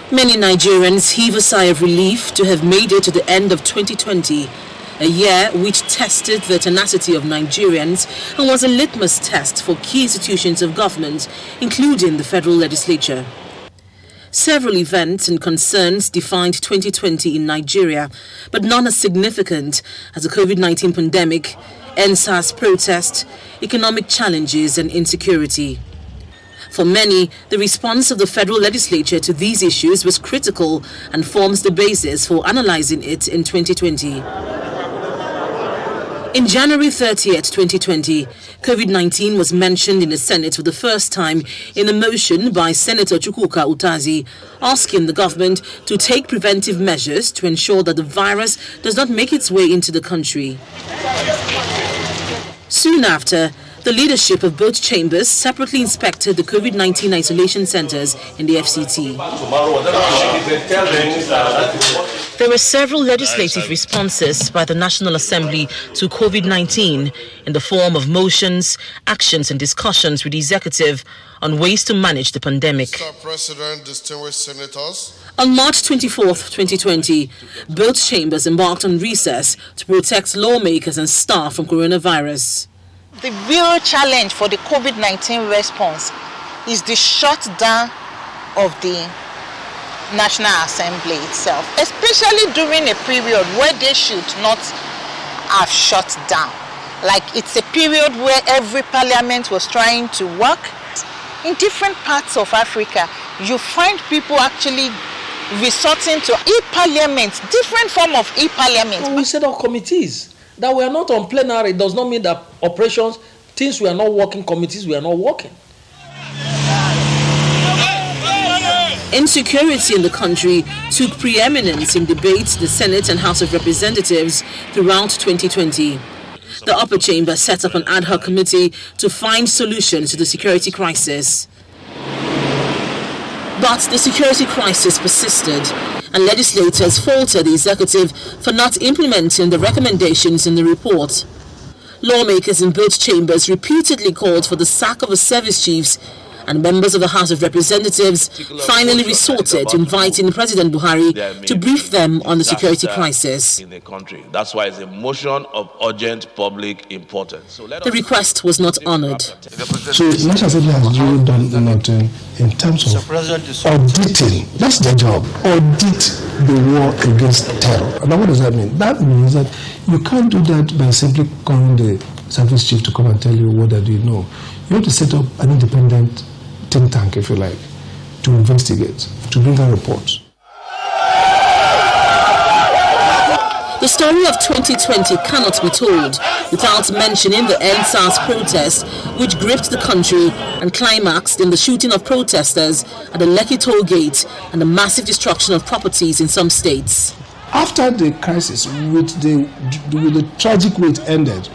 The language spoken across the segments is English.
Many Nigerians heave a sigh of relief to have made it to the end of 2020, a year which tested the tenacity of Nigerians and was a litmus test for key institutions of government, including the federal legislature. Several events and concerns defined 2020 in Nigeria, but none as significant as the COVID-19 pandemic, NASS protest, economic challenges and insecurity. For many, the response of the federal legislature to these issues was critical and forms the basis for analyzing it in 2020. In January 30th, 2020, COVID-19 was mentioned in the Senate for the first time in a motion by Senator Chukwuka Utazi asking the government to take preventive measures to ensure that the virus does not make its way into the country. Soon after, the leadership of both chambers separately inspected the COVID-19 isolation centers in the FCT. There were several legislative responses by the National Assembly to COVID-19 in the form of motions, actions and discussions with the executive on ways to manage the pandemic. Mr. President, distinguished senators. On March 24th, 2020, both chambers embarked on recess to protect lawmakers and staff from coronavirus. The real challenge for the COVID-19 response is the shutdown of the National Assembly itself, especially during a period where they should not have shut down. Like it's a period where every parliament was trying to work. In different parts of Africa, you find people actually resorting to e-parliament, different form of e-parliament. Well, we set up committees. That we are not on plenary does not mean that operations, things we are not working, committees we are not working. Insecurity in the country took preeminence in debates in the Senate and House of Representatives throughout 2020. The upper chamber set up an ad hoc committee to find solutions to the security crisis. But the security crisis persisted, and legislators faulted the executive for not implementing the recommendations in the report. Lawmakers in both chambers repeatedly called for the sack of the service chiefs, and members of the House of Representatives finally resorted to inviting President Buhari to brief them on the security crisis. In the country. That's why it's a motion of urgent public importance. The request was not honored. So the National Assembly has really done nothing in terms of auditing. That's their job. Audit the war against terror. Now what does that mean? That means that you can't do that by simply calling the service chief to come and tell you what they do. No. You have to set up an independent think tank, if you like, to investigate, to bring out reports. The story of 2020 cannot be told without mentioning the NSAS protest, which gripped the country and climaxed in the shooting of protesters at the Lekki toll gate and the massive destruction of properties in some states. After the crisis, with the tragic way it ended,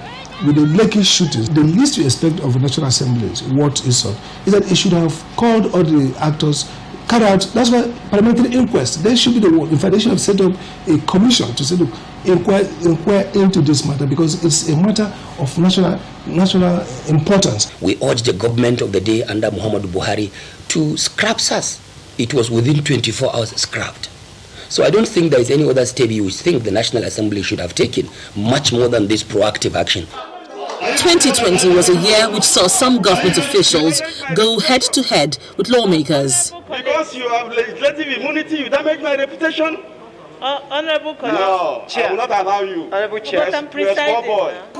with the Lekki shootings, the least you expect of a National Assembly is that it should have called all the actors, carry out. That's why parliamentary inquest. They should be the one. In fact, they should have set up a commission to say, look, inquire into this matter because it's a matter of national importance. We urge the government of the day under Muhammadu Buhari to scrap SARS. It was within 24 hours scrapped. So I don't think there is any other step you think the National Assembly should have taken, much more than this proactive action. 2020 was a year which saw some government officials go head-to-head with lawmakers. Because you have legislative immunity, you damage my reputation. Honorable Chair. No, I will not allow you. Honorable Chair. But I'm presiding.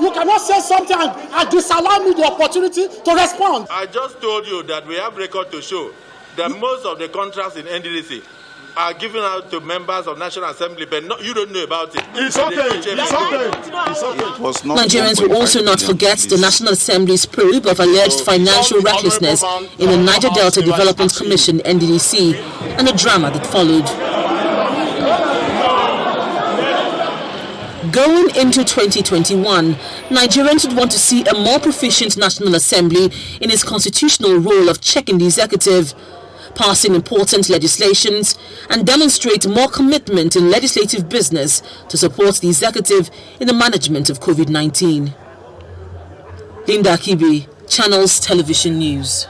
You cannot say something and disallow me the opportunity to respond. I just told you that we have record to show that most of the contracts in NDDC are given out to members of National Assembly, but you don't know about it. It's okay. Nigerians will also not forget the National Assembly's probe of alleged financial recklessness in the Niger Delta Development Commission, NDDC, and the drama that followed. Going into 2021, Nigerians would want to see a more proficient National Assembly in its constitutional role of checking the executive, passing important legislations, and demonstrate more commitment in legislative business to support the executive in the management of COVID-19. Linda Akibi, Channels Television News.